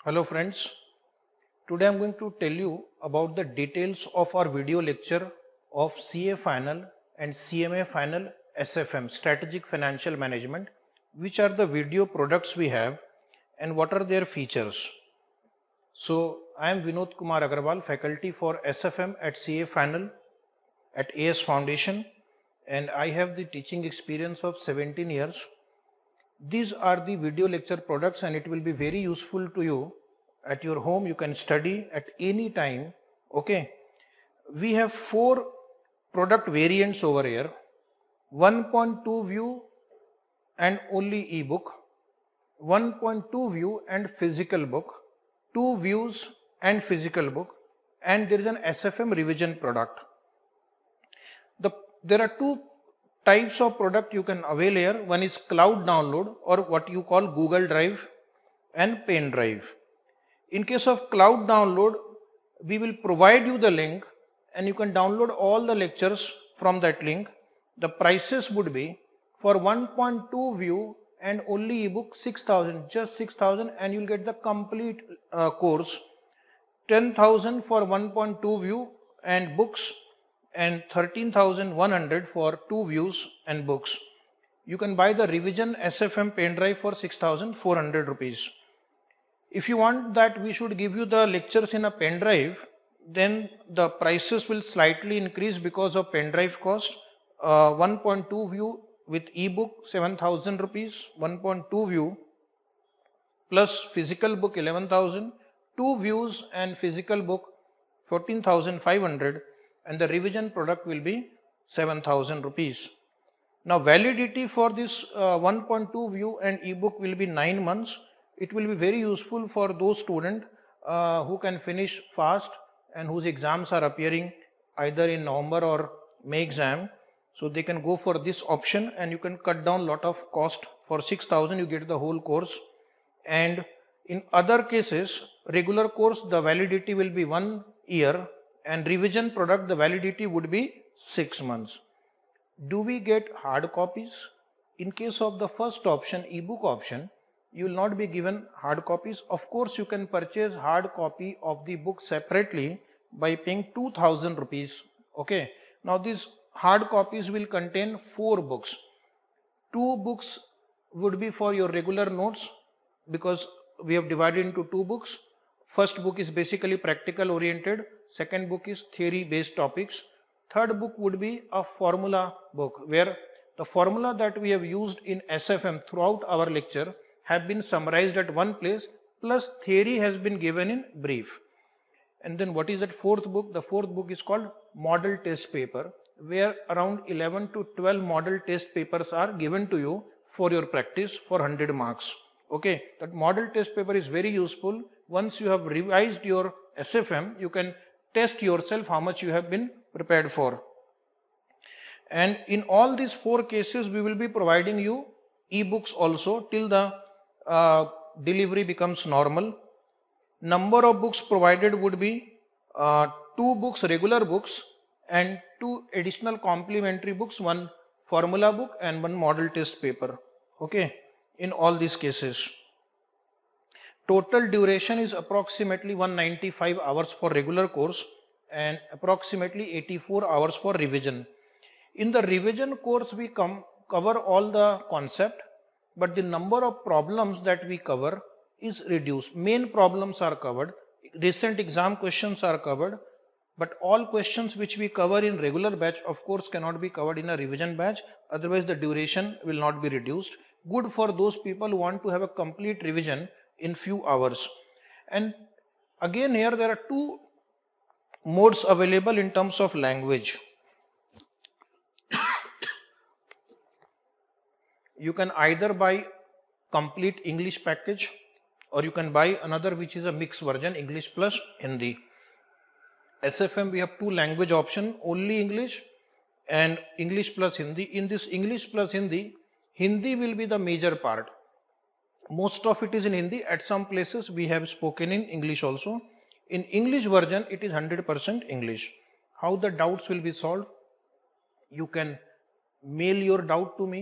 Hello friends, today I am going to tell you about the details of our video lecture of CA Final and CMA Final SFM, Strategic Financial Management, which are the video products we have and what are their features. So I am Vinod Kumar Agarwal, faculty for SFM at CA Final at AS Foundation, and I have the teaching experience of 17 years. These are the video lecture products and it will be very useful to you at your home. You can study at any time. Okay. We have 4 product variants over here. 1.2 view and only ebook, 1.2 view and physical book, 2 views and physical book, and there is an SFM revision product. There are 2 types of product you can avail here. One is cloud download or what you call Google Drive and pen drive. In case of cloud download, we will provide you the link and you can download all the lectures from that link. The prices would be for 1.2 view and only ebook 6,000, just 6,000, and you will get the complete course. 10,000 for 1.2 view and books, and 13,100 for 2 views and books. You can buy the revision SFM pen drive for 6,400 rupees. If you want that we should give you the lectures in a pen drive, then the prices will slightly increase because of pen drive cost. 1.2 view with ebook 7,000 rupees, 1.2 view plus physical book 11,000, 2 views and physical book 14,500, and the revision product will be 7,000 rupees. Now validity for this 1.2 view and ebook will be 9 months. It will be very useful for those students who can finish fast and whose exams are appearing either in November or May exam. So they can go for this option and you can cut down lot of cost. For 6,000 you get the whole course. And in other cases, regular course the validity will be 1 year, and revision product the validity would be 6 months. Do we get hard copies? In case of the first option, ebook option, you will not be given hard copies. Of course, you can purchase hard copy of the book separately by paying 2,000 rupees. Okay. Now these hard copies will contain 4 books. 2 books would be for your regular notes because we have divided into 2 books. First book is basically practical oriented. Second book is theory based topics. Third book would be a formula book where the formula that we have used in SFM throughout our lecture have been summarized at one place, plus theory has been given in brief. And then what is that 4th book? The 4th book is called model test paper, where around 11 to 12 model test papers are given to you for your practice for 100 marks. Okay, that model test paper is very useful. Once you have revised your SFM, you can test yourself how much you have been prepared for. And in all these 4 cases, we will be providing you ebooks also till the delivery becomes normal. Number of books provided would be 2 books, regular books, and 2 additional complementary books, 1 formula book and 1 model test paper. Okay, in all these cases. Total duration is approximately 195 hours for regular course and approximately 84 hours for revision. In the revision course, we cover all the concept, but the number of problems that we cover is reduced. Main problems are covered, recent exam questions are covered, but all questions which we cover in regular batch of course cannot be covered in a revision batch, otherwise the duration will not be reduced. Good for those people who want to have a complete revision in few hours. And again here there are 2 modes available in terms of language. You can either buy complete English package or you can buy another which is a mixed version, English plus Hindi. SFM we have 2 language option, only English and English plus Hindi. In this English plus Hindi, Hindi will be the major part. Most of it is in Hindi. At some places we have spoken in English also. In English version it is 100% English. how the doubts will be solved? You can mail your doubt to me.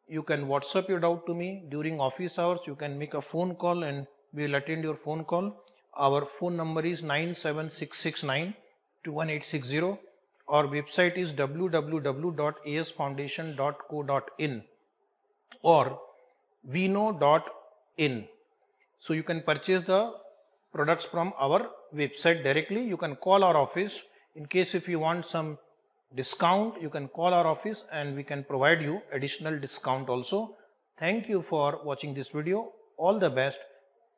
You can WhatsApp your doubt to me during office hours. You can make a phone call and we will attend your phone call. Our phone number is 97669-21860. Our website is www.asfoundation.co.in or vino.in. So you can purchase the products from our website directly. You can call our office. In case if you want some discount, you can call our office and we can provide you additional discount also. Thank you for watching this video. All the best.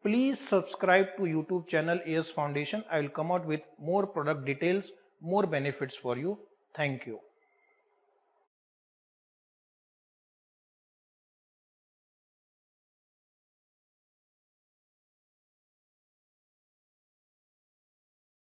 Please subscribe to YouTube channel AS Foundation. I will come out with more product details, more benefits for you. Thank you.